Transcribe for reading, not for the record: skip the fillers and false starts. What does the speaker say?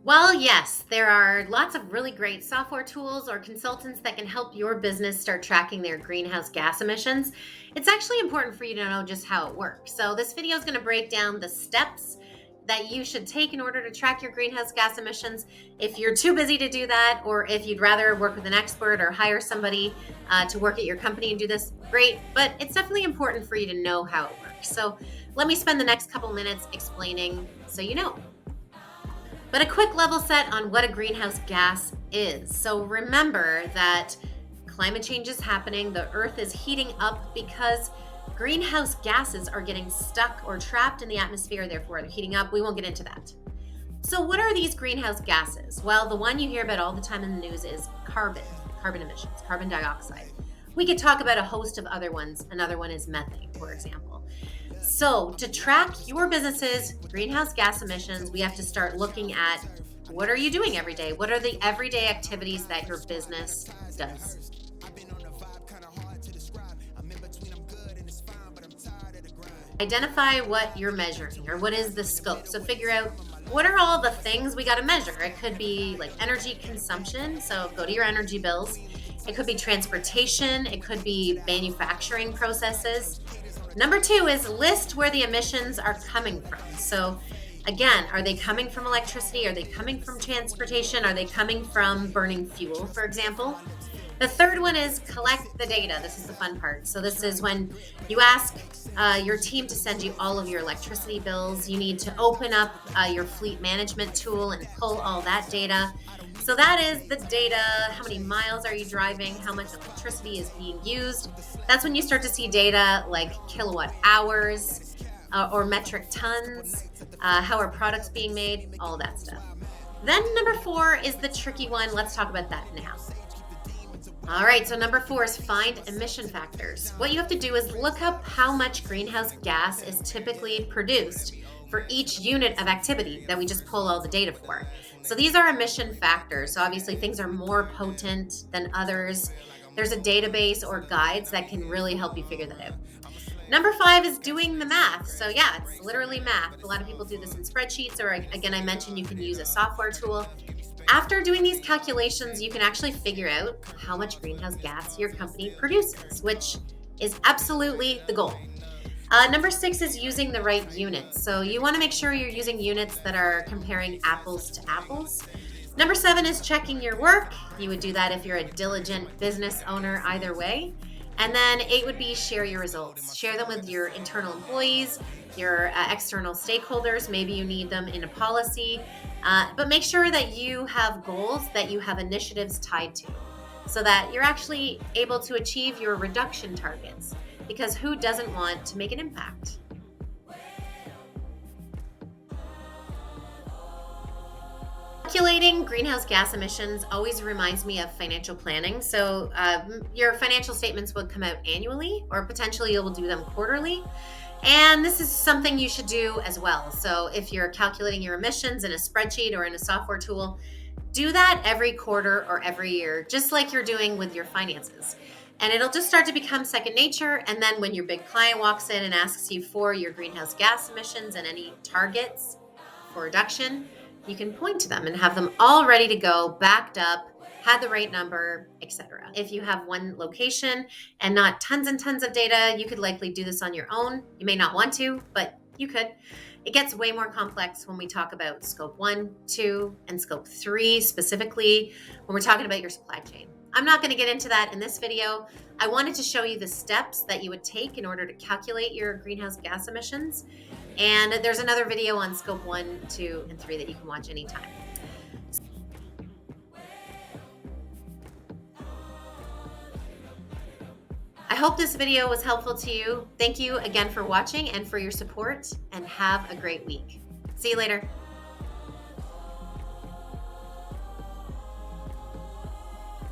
Well, yes, there are lots of really great software tools or consultants that can help your business start tracking their greenhouse gas emissions. It's actually important for you to know just how it works. So, this video is going to break down the steps that you should take in order to track your greenhouse gas emissions. If you're too busy to do that, or if you'd rather work with an expert or hire somebody to work at your company and do this, great. But it's definitely important for you to know how it works. So, let me spend the next couple minutes explaining so you know. But a quick level set on what a greenhouse gas is. So remember that climate change is happening, the earth is heating up because greenhouse gases are getting stuck or trapped in the atmosphere, therefore they're heating up. We won't get into that. So, what are these greenhouse gases? Well, the one you hear about all the time in the news is carbon emissions, carbon dioxide. We could talk about a host of other ones. Another one is methane, for example. So, to track your business's greenhouse gas emissions, we have to start looking at what are you doing every day? What are the everyday activities that your business does? Identify what you're measuring or what is the scope. So, figure out what are all the things we got to measure. It could be like energy consumption. So, go to your energy bills. It could be transportation. It could be manufacturing processes. Number two is list where the emissions are coming from. So again, are they coming from electricity? Are they coming from transportation? Are they coming from burning fuel, for example? The third one is collect the data. This is the fun part. So this is when you ask your team to send you all of your electricity bills. You need to open up your fleet management tool and pull all that data. So that is the data. How many miles are you driving? How much electricity is being used? That's when you start to see data like kilowatt hours or metric tons. How are products being made? All that stuff. Then number four is the tricky one. Let's talk about that now. All right, so number four is find emission factors. What you have to do is look up how much greenhouse gas is typically produced for each unit of activity that we just pull all the data for. So these are emission factors. So obviously things are more potent than others. There's a database or guides that can really help you figure that out. Number five is doing the math. So yeah, it's literally math. A lot of people do this in spreadsheets, or again, I mentioned you can use a software tool. After doing these calculations, you can actually figure out how much greenhouse gas your company produces, which is absolutely the goal. Number six is using the right units. So you want to make sure you're using units that are comparing apples to apples. Number seven is checking your work. You would do that if you're a diligent business owner, either way. And then eight would be share your results. Share them with your internal employees, your external stakeholders. Maybe you need them in a policy, but make sure that you have goals, that you have initiatives tied to, so that you're actually able to achieve your reduction targets, because who doesn't want to make an impact? Calculating greenhouse gas emissions always reminds me of financial planning. So your financial statements will come out annually, or potentially you'll do them quarterly. And this is something you should do as well. So if you're calculating your emissions in a spreadsheet or in a software tool, do that every quarter or every year, just like you're doing with your finances. And it'll just start to become second nature. And then when your big client walks in and asks you for your greenhouse gas emissions and any targets for reduction, you can point to them and have them all ready to go, backed up, had the right number, etc. If you have one location and not tons and tons of data, you could likely do this on your own. You may not want to, but you could. It gets way more complex when we talk about scope 1, 2, and scope 3 specifically, when we're talking about your supply chain. I'm not going to get into that in this video. I wanted to show you the steps that you would take in order to calculate your greenhouse gas emissions. And there's another video on scope 1, 2, and 3 that you can watch anytime. I hope this video was helpful to you. Thank you again for watching and for your support, and have a great week. See you later.